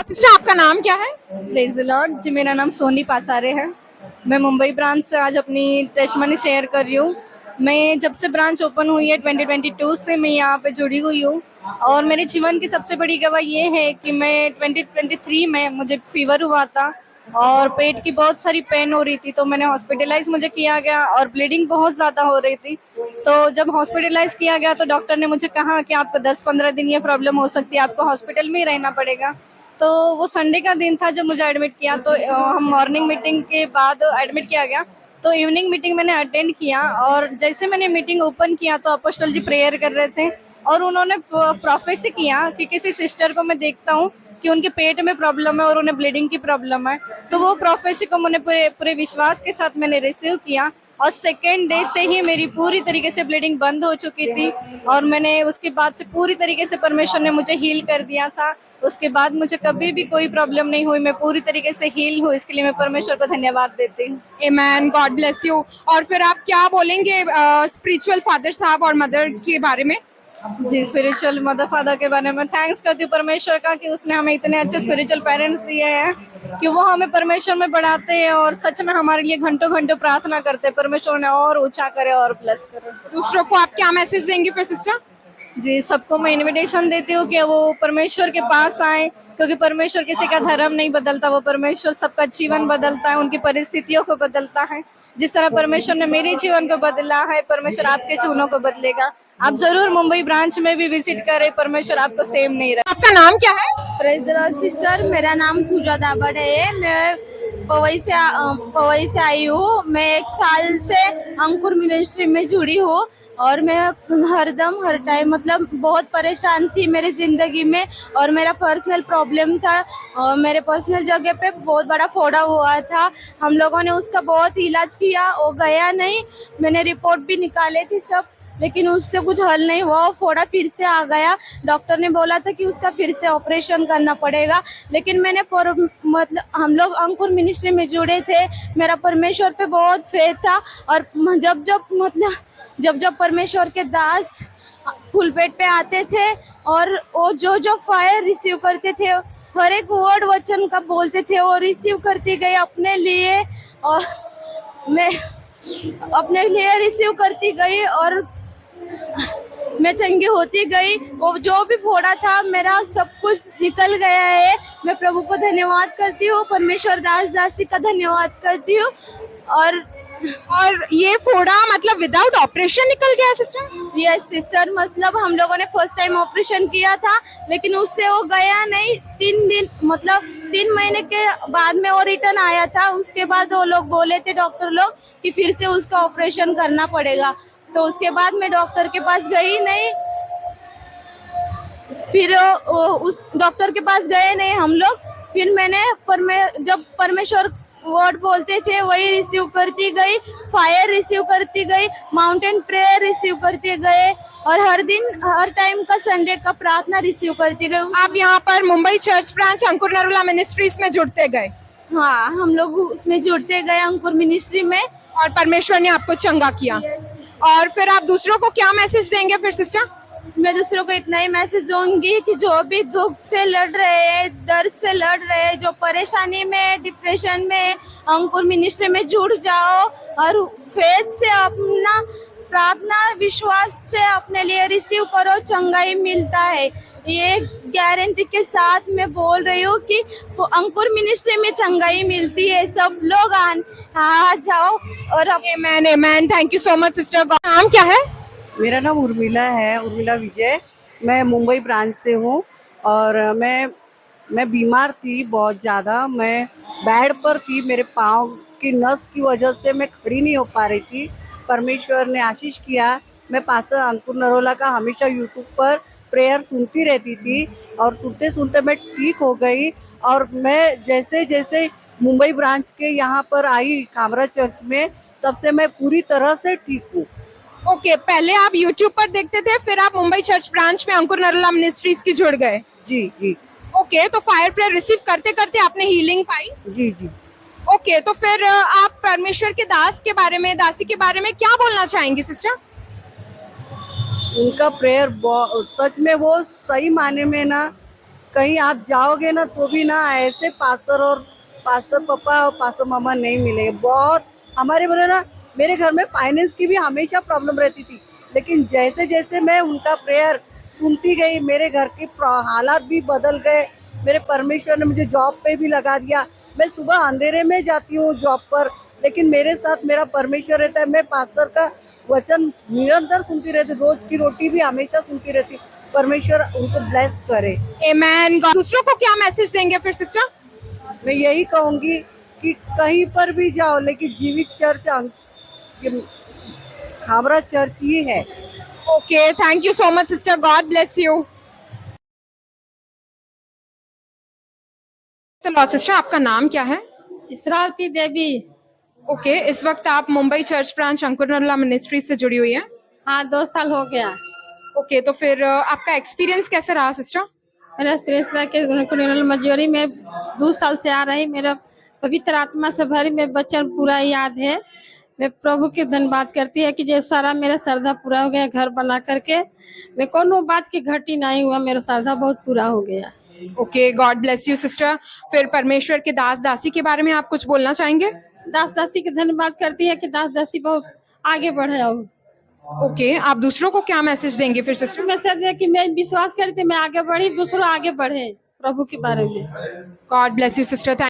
Sister आपका नाम क्या है? प्रेज द लॉर्ड जी। मेरा नाम सोनी पाचारे है। मैं मुंबई ब्रांच से आज अपनी टेस्टमनी शेयर कर रही हूँ। मैं जब से ब्रांच ओपन हुई है 2022 से मैं यहाँ पे जुड़ी हुई हूँ। और मेरे जीवन की सबसे बड़ी गवाह ये है कि मैं 2023 में मुझे फीवर हुआ था और पेट की बहुत सारी पेन हो रही थी, तो मैंने हॉस्पिटलाइज मुझे किया गया और ब्लीडिंग बहुत ज़्यादा हो रही थी। तो जब हॉस्पिटलाइज किया गया तो डॉक्टर ने मुझे कहा कि आपको 10-15 दिन ये प्रॉब्लम हो सकती है, आपको हॉस्पिटल में ही रहना पड़ेगा। तो वो संडे का दिन था जब मुझे एडमिट किया, तो हम मॉर्निंग मीटिंग के बाद एडमिट किया गया। तो इवनिंग मीटिंग मैंने अटेंड किया और जैसे मैंने मीटिंग ओपन किया तो अपोस्टल जी प्रेयर कर रहे थे और उन्होंने प्रोफेसी किया कि किसी सिस्टर को मैं देखता हूँ कि उनके पेट में प्रॉब्लम है और उन्हें ब्लीडिंग की प्रॉब्लम है। तो वो प्रोफेसी को मैंने पूरे पूरे विश्वास के साथ मैंने रिसीव किया और सेकेंड डे से ही मेरी पूरी तरीके से ब्लीडिंग बंद हो चुकी थी और मैंने उसके बाद से पूरी तरीके से परमेश्वर ने मुझे हील कर दिया था। उसके बाद मुझे कभी भी कोई प्रॉब्लम नहीं हुई, मैं पूरी तरीके से हील हूँ। इसके लिए मैं परमेश्वर को धन्यवाद देती हूँ। आमेन, गॉड ब्लेस यू। और फिर आप क्या बोलेंगे स्पिरिचुअल फादर साहब और मदर के बारे में? जी, स्पिरिचुअल मदर फादर के बारे में थैंक्स करती हूँ परमेश्वर का कि उसने हमें इतने अच्छे स्पिरिचुअल पेरेंट्स दिए हैं कि वो हमें परमेश्वर में बढ़ाते हैं और सच में हमारे लिए घंटों घंटों प्रार्थना करते हैं। परमेश्वर ने और ऊंचा करे और ब्लेस करे। दूसरों को आप क्या मैसेज देंगे फिर सिस्टर? जी, सबको मैं इनविटेशन देती हूँ कि वो परमेश्वर के पास आए, क्योंकि परमेश्वर किसी का धर्म नहीं बदलता, वो परमेश्वर सबका जीवन बदलता है, उनकी परिस्थितियों को बदलता है। जिस तरह परमेश्वर ने मेरे जीवन को बदला है, परमेश्वर आपके जीवनों को बदलेगा। आप जरूर मुंबई ब्रांच में भी विजिट करें, परमेश्वर आपको सेम नहीं रहे। आपका नाम क्या है? प्रेज द लॉर्ड सिस्टर, मेरा नाम पूजा दाबड़ है। मैं पवई से आई हूँ। मैं 1 साल से अंकुर मिनिस्ट्री में जुड़ी हूँ और मैं हर टाइम मतलब बहुत परेशान थी मेरी ज़िंदगी में और मेरा पर्सनल प्रॉब्लम था और मेरे पर्सनल जगह पे बहुत बड़ा फोड़ा हुआ था। हम लोगों ने उसका बहुत इलाज किया, वो गया नहीं। मैंने रिपोर्ट भी निकाले थी सब, लेकिन उससे कुछ हल नहीं हुआ। वो फोड़ा फिर से आ गया। डॉक्टर ने बोला था कि उसका फिर से ऑपरेशन करना पड़ेगा, लेकिन मैंने मतलब हम लोग अंकुर मिनिस्ट्री में जुड़े थे, मेरा परमेश्वर पे बहुत फेथ था और जब परमेश्वर के दास पुलपेट पे आते थे और वो जो फायर रिसीव करते थे, हर एक वर्ड वचन का बोलते थे, वो रिसीव करती गई अपने लिए और मैं अपने लिए रिसीव करती गई और मैं चंगी होती गई। वो जो भी फोड़ा था मेरा सब कुछ निकल गया है। मैं प्रभु को धन्यवाद करती हूँ, परमेश्वर दासी का धन्यवाद करती हूँ। और ये फोड़ा मतलब विदाउट ऑपरेशन निकल गया सिस्टर? यस सिस्टर, मतलब हम लोगों ने फर्स्ट टाइम ऑपरेशन किया था, लेकिन उससे वो गया नहीं। 3 महीने के बाद में वो रिटर्न आया था। उसके बाद वो लोग बोले थे डॉक्टर लोग कि फिर से उसका ऑपरेशन करना पड़ेगा। तो उसके बाद मैं डॉक्टर के पास गई नहीं, फिर उस डॉक्टर के पास गए नहीं हम लोग। फिर मैंने जब परमेश्वर वर्ड बोलते थे वही रिसीव करती गई, फायर रिसीव करती गई, माउंटेन प्रेयर रिसीव करते गए और हर टाइम का संडे का प्रार्थना रिसीव करती गई। आप यहाँ पर मुंबई चर्च ब्रांच अंकुर नरुला मिनिस्ट्रीज में जुड़ते गए? हाँ, हम लोग उसमें जुड़ते गए अंकुर मिनिस्ट्री में और परमेश्वर ने आपको चंगा किया। और फिर आप दूसरों को क्या मैसेज देंगे फिर सिस्टर? मैं दूसरों को इतना ही मैसेज दूंगी कि जो भी दुख से लड़ रहे हैं, दर्द से लड़ रहे हैं, जो परेशानी में, डिप्रेशन में, अंकुर मिनिस्ट्री में जुड़ जाओ और फेथ से अपना प्रार्थना विश्वास से अपने लिए रिसीव करो, चंगाई मिलता है। ये गारंटी के साथ मैं बोल रही हूँ कि तो अंकुर मिनिस्ट्री में चंगाई मिलती है। सब लोग आ जाओ और amen. Thank you so much sister. नाम क्या है? मेरा नाम उर्मिला है, उर्मिला विजय। मैं मुंबई ब्रांच से हूँ और मैं बीमार थी बहुत ज़्यादा। मैं बेड पर थी, मेरे पाँव की नस की वजह से मैं खड़ी नहीं हो पा रही थी। परमेश्वर ने आशीष किया। मैं पास्टर अंकुर नरोला का हमेशा यूट्यूब पर प्रेयर सुनती रहती थी और सुनते सुनते मैं ठीक हो गई। और मैं जैसे जैसे मुंबई ब्रांच के यहाँ पर आई कामरा चर्च में, तब से मैं पूरी तरह से ठीक हूँ। ओके, पहले आप YouTube पर देखते थे, फिर आप मुंबई चर्च ब्रांच में अंकुर नरुला मिनिस्ट्रीज की जुड़ गए? जी जी। ओके, तो फायर प्रेयर रिसीव करते करते आपने हीलिंग पाई? जी जी। ओके, तो फिर आप परमेश्वर के दासी के बारे में क्या बोलना चाहेंगी सिस्टर? उनका प्रेयर सच में वो सही माने में ना कहीं आप जाओगे ना तो भी ना ऐसे पास्टर पापा और पास्टर मामा नहीं मिलेंगे। बहुत हमारे बोले ना, मेरे घर में फाइनेंस की भी हमेशा प्रॉब्लम रहती थी, लेकिन जैसे जैसे मैं उनका प्रेयर सुनती गई मेरे घर के हालात भी बदल गए। मेरे परमेश्वर ने मुझे जॉब पे भी लगा दिया। मैं सुबह अंधेरे में जाती हूँ जॉब पर, लेकिन मेरे साथ मेरा परमेश्वर रहता है। मैं पास्टर का वचन निरंतर सुनती रहती, रोज की रोटी भी हमेशा सुनती रहती। परमेश्वर उनको ब्लेस करे। Amen. दूसरों को क्या मैसेज देंगे फिर सिस्टर? मैं यही कहूंगी कि कहीं पर भी जाओ, लेकिन जीवित चर्च खाबरा चर्च ही है। Okay, thank you so much sister, God bless you. Sister, आपका नाम क्या है? इसरावती देवी। ओके, इस वक्त आप मुंबई चर्च ब्रांच अंकुरनल्ला मिनिस्ट्री से जुड़ी हुई हैं। हाँ, 2 साल हो गया। ओके, तो फिर आपका एक्सपीरियंस कैसा रहा सिस्टर? मेरा एक्सपीरियंस के मजोरी में 2 साल से आ रही। मेरा पवित्र आत्मा से भरी में वचन पूरा याद है। मैं प्रभु के धन्यवाद करती है कि जो सारा मेरा श्रद्धा पूरा हो गया, घर बना करके मैं कोनो बात की घटी नहीं हुआ, मेरा श्रद्धा बहुत पूरा हो गया। Okay, God bless you sister. फिर परमेश्वर के दास दासी के बारे में आप कुछ बोलना चाहेंगे? दास दासी के धन्यवाद करती है कि दास दासी बहुत आगे बढ़े। अब ओके, आप दूसरों को क्या मैसेज देंगे फिर सिस्टर? मैसेज है कि मैं विश्वास करती, मैं आगे बढ़ी, दूसरों आगे बढ़े प्रभु के बारे में। God bless you sister.